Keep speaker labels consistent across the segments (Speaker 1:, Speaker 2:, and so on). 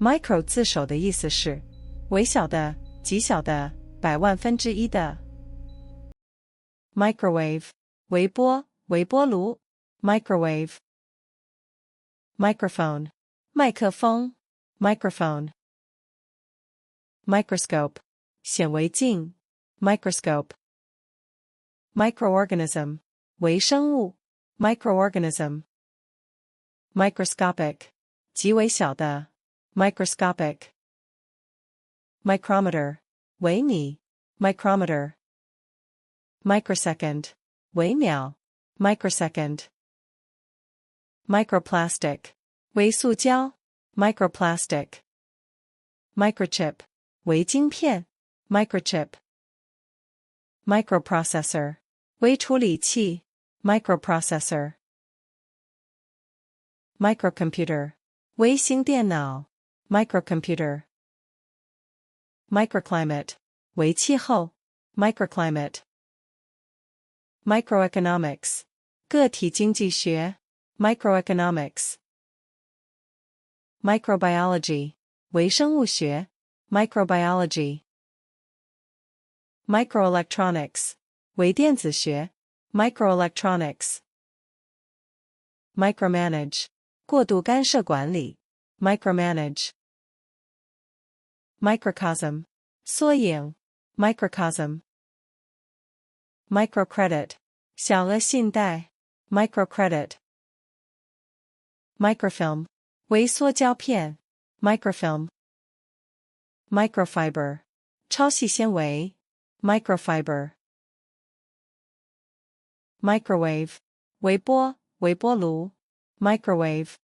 Speaker 1: Micro 字首的意思是微小的、极小的、百万分之一的。Microwave 微波、微波炉 Microwave Microphone 麦克風 Microphone Microscope 显微鏡 Microscope Microorganism 微生物 Microorganism Microscopic 極為小的 Microscopic Micrometer 微米 Micrometer Microsecond 微秒 Microsecond Microplastic 微塑膠 Microplastic Microchip 微晶片 Microchip Microprocessor 微處理器 Microprocessor Microcomputer 微型電腦 Microcomputer Microclimate 微氣候 Microclimate Microeconomics 個體經濟學 Microeconomics Microbiology 微生物學 Microbiology Microelectronics 微電子學 Microelectronics Micromanage 過度干涉管理 Micromanage Microcosm 縮影 Microcosm Microcredit 小額信貸 Microcredit Microfilm 微縮膠片 Microfilm Microfiber 超細纖維 Microfiber Microwave 微波、微波爐 Microwave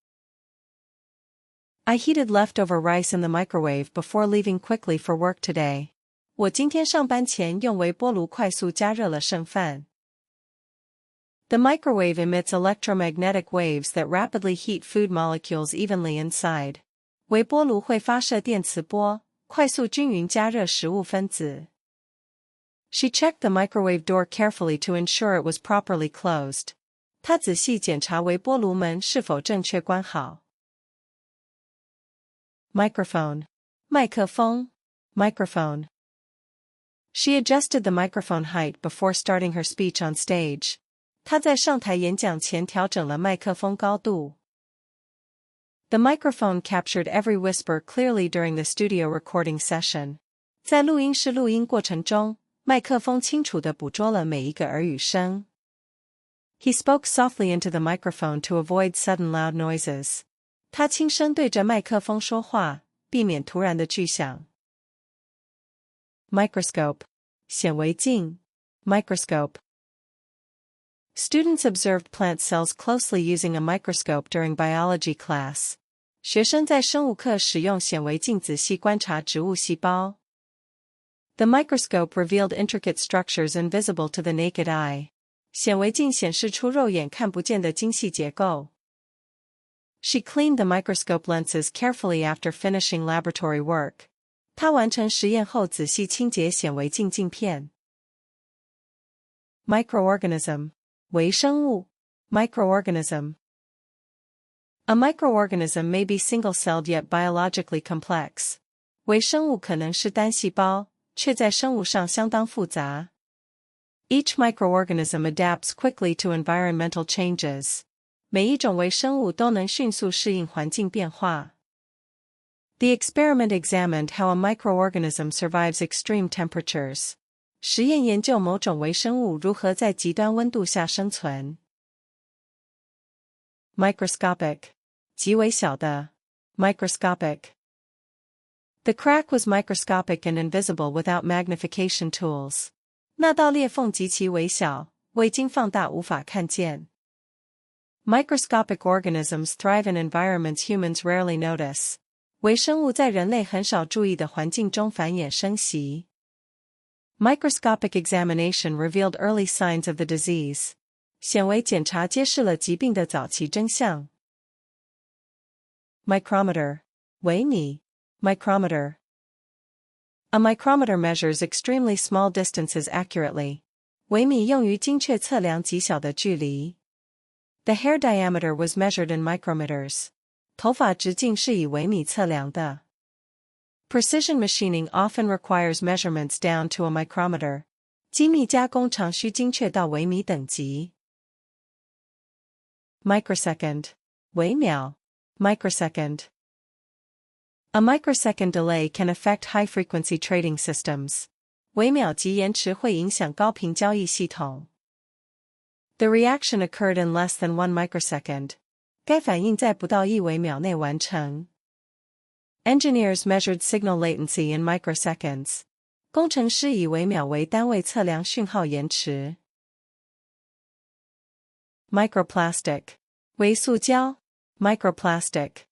Speaker 1: I heated leftover rice in the microwave before leaving quickly for work today. 我今天上班前用微波爐快速加熱了剩飯。The microwave emits electromagnetic waves that rapidly heat food molecules evenly inside. 微波爐會發射電磁波，快速均勻加熱食物分子。She checked the microwave door carefully to ensure it was properly closed. 她仔細檢查微波爐門是否正確關好。Microphone 麥克風 Microphone She adjusted the microphone height before starting her speech on stage. 她在上台演講前調整了麥克風高度。The microphone captured every whisper clearly during the studio recording session. 在錄音室錄音過程中，麥克風清楚地捕捉了每一個耳語聲。He spoke softly into the microphone to avoid sudden loud noises. 他輕聲對着麥克風說話，避免突然的巨響。Microscope 顯微鏡 Microscope Students observed plant cells closely using a microscope during biology class. 學生在生物課使用顯微鏡仔細觀察植物細胞。The microscope revealed intricate structures invisible to the naked eye. 顯微鏡顯示出肉眼看不見的精細結構。She cleaned the microscope lenses carefully after finishing laboratory work. 她完成實驗後仔細清潔顯微鏡鏡片。Microorganism 微生物 Microorganism A microorganism may be single-celled yet biologically complex. 微生物可能是單細胞，卻在生物上相當複雜。Each microorganism adapts quickly to environmental changes. 每一種微生物都能迅速適應環境變化。The experiment examined how a microorganism survives extreme temperatures. 實驗研究某種微生物如何在極端溫度下生存。Microscopic 極為小的 Microscopic The crack was microscopic and invisible without magnification tools. 那道裂縫極其微小，未經放大無法看見。Microscopic organisms thrive in environments humans rarely notice. 微生物在人類很少注意的環境中繁衍生息。Microscopic examination revealed early signs of the disease. 顯微檢查揭示了疾病的早期真相。Micrometer 微米 Micrometer A micrometer measures extremely small distances accurately. 微米用於精確測量極小的距離。The hair diameter was measured in micrometers. 頭髮直徑是以微米測量的。Precision machining often requires measurements down to a micrometer. 精密加工常需精確到微米等級。Microsecond. 微秒 Microsecond. A microsecond delay can affect high-frequency trading systems. 微秒級延遲會影響高頻交易系統。The reaction occurred in less than 1 microsecond. 該反應在不到1微秒內完成。Engineers measured signal latency in microseconds. 工程師以微秒為單位測量訊號延遲。Microplastic. 微塑膠 Microplastic.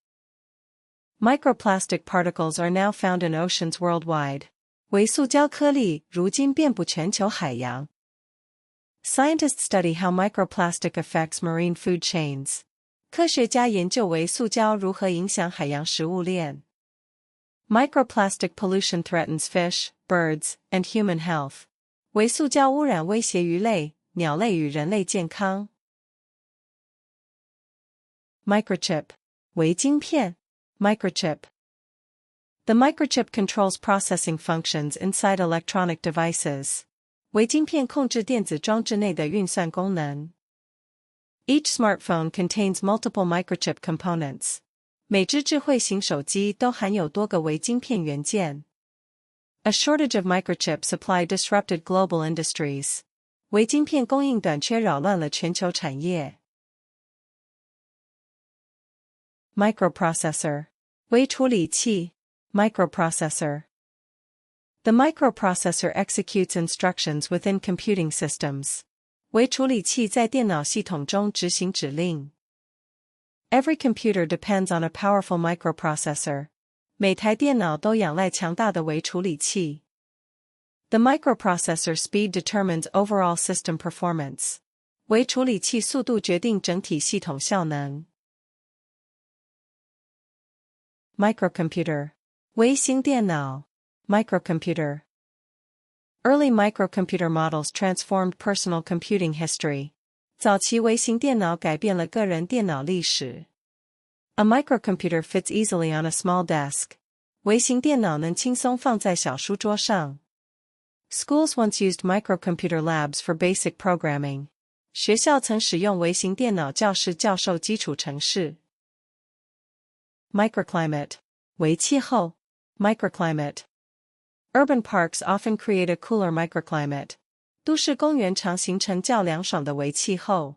Speaker 1: Microplastic particles are now found in oceans worldwide. 微塑膠顆粒如今遍布全球海洋。Scientists study how microplastic affects marine food chains. 科學家研究微塑膠如何影響海洋食物鏈。Microplastic pollution threatens fish, birds, and human health. 微塑膠污染威脅魚類、鳥類與人類健康。Microchip. 微晶片 Microchip. The microchip controls processing functions inside electronic devices. 微晶片控制電子裝置內的運算功能。Each smartphone contains multiple microchip components. 每隻智慧型手機都含有多個微晶片元件。A shortage of microchip supply disrupted global industries. 微晶片供應短缺擾亂了全球產業。Microprocessor. 微處理器 Microprocessor. The microprocessor executes instructions within computing systems. 微處理器在電腦系統中執行指令。Every computer depends on a powerful microprocessor. 每台電腦都仰賴強大的微處理器。The microprocessor speed determines overall system performance. 微處理器速度決定整體系統效能。Microcomputer. 微型電腦 Microcomputer. Early microcomputer models transformed personal computing history. 早期微型電腦改變了個人電腦歷史。A microcomputer fits easily on a small desk. 微型電腦能輕鬆放在小書桌上。Schools once used microcomputer labs for basic programming. 學校曾使用微型電腦教室教授基礎程式。Microclimate. 微氣候 Microclimate. Urban parks often create a cooler microclimate. 都市公園常形成較涼爽的微氣候。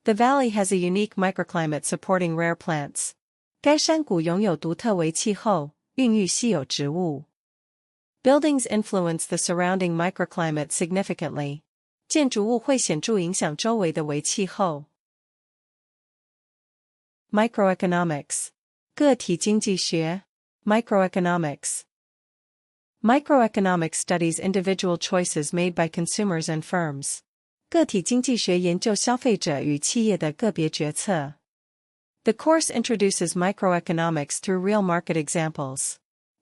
Speaker 1: The valley has a unique microclimate supporting rare plants. 該山谷擁有獨特微氣候，孕育稀有植物。Buildings influence the surrounding microclimate significantly. 建築物會顯著影響周圍的微氣候。Microeconomics. 個體經濟學 Microeconomics. Microeconomics studies individual choices made by consumers and firms. 個體經濟學研究消費者與企業的個別決策。The course introduces microeconomics through real market examples.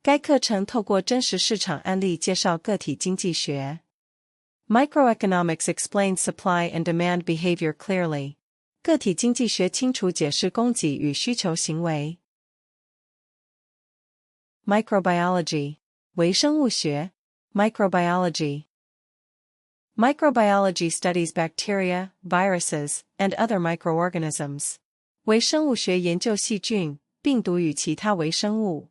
Speaker 1: 該課程透過真實市場案例介紹個體經濟學。Microeconomics explains supply and demand behavior clearly. 個體經濟學清楚解釋供給與需求行為。Microbiology. 微生物學 Microbiology. Microbiology studies bacteria, viruses, and other microorganisms. 微生物學研究細菌、病毒與其他微生物。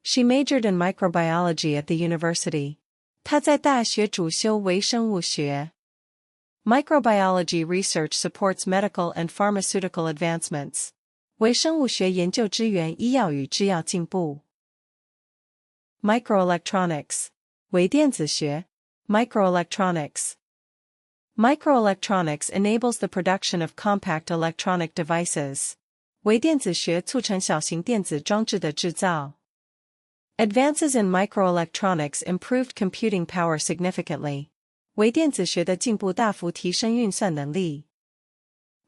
Speaker 1: She majored in microbiology at the university. 她在大學主修微生物學。Microbiology research supports medical and pharmaceutical advancements. 微生物學研究支援醫藥與製藥進步。Microelectronics. 微電子學 Microelectronics. Microelectronics enables the production of compact electronic devices. 微電子學促成小型電子裝置的製造。Advances in microelectronics improved computing power significantly. 微電子學的進步大幅提升運算能力。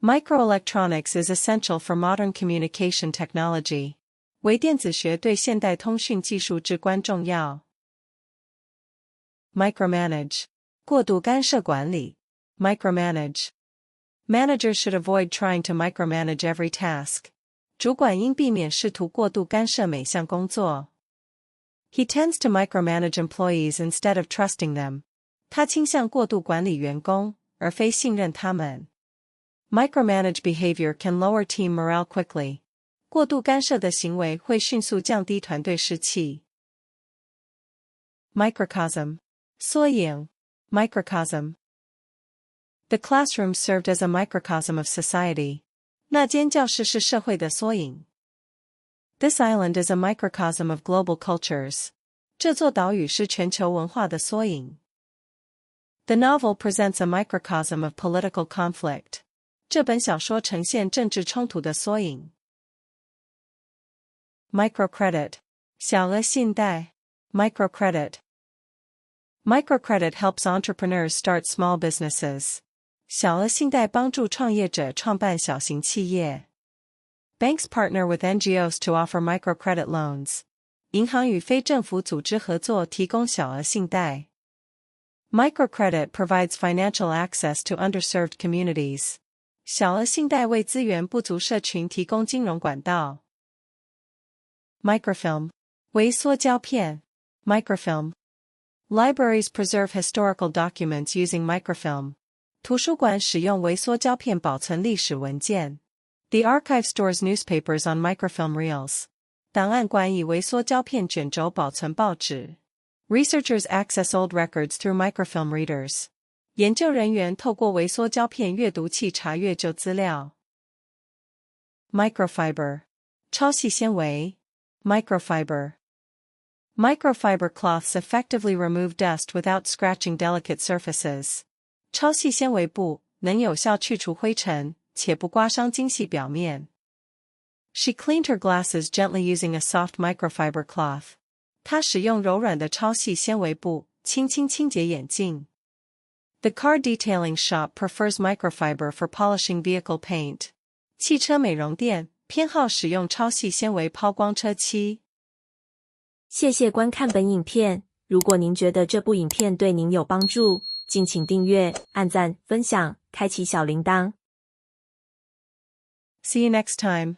Speaker 1: Microelectronics is essential for modern communication technology. 微電子學對現代通訊技術至關重要。Micromanage. 過度干涉管理 Micromanage. Managers should avoid trying to micromanage every task. 主管應避免試圖過度干涉每項工作。He tends to micromanage employees instead of trusting them. 他傾向過度管理員工，而非信任他們。Micromanage behavior can lower team morale quickly. 過度干涉的行為會迅速降低團隊士氣。Microcosm. 縮影 Microcosm. The classroom served as a microcosm of society. 那間教室是社會的縮影。This island is a microcosm of global cultures. 這座島嶼是全球文化的縮影。The novel presents a microcosm of political conflict. 這本小說呈現政治衝突的縮影。Microcredit. 小額信貸 Microcredit. Microcredit helps entrepreneurs start small businesses. 小額信貸幫助創業者創辦小型企業。Banks partner with NGOs to offer microcredit loans. 銀行與非政府組織合作提供小額信貸。Microcredit provides financial access to underserved communities. 小額信貸為資源不足社群提供金融管道。Microfilm. 微縮膠片 Microfilm. Libraries preserve historical documents using microfilm. 圖書館使用微縮膠片保存歷史文件。The archive stores newspapers on microfilm reels. 檔案館以微縮膠片卷軸保存報紙。Researchers access old records through microfilm readers. 研究人員透過微縮膠片閱讀器查閱舊資料。Microfiber. 超細纖維 Microfiber. Microfiber cloths effectively remove dust without scratching delicate surfaces. 超細纖維布能有效去除灰塵，且不刮傷精細表面。She cleaned her glasses gently using a soft microfiber cloth. 她使用柔軟的超細纖維布，輕輕清潔眼鏡。The car detailing shop prefers microfiber for polishing vehicle paint. 汽車美容店偏好使用超細纖維拋光車漆。
Speaker 2: 謝謝觀看本影片，如果您覺得這部影片對您有幫助，敬請訂閱、按讚、分享、開啟小鈴鐺。
Speaker 1: See you next time.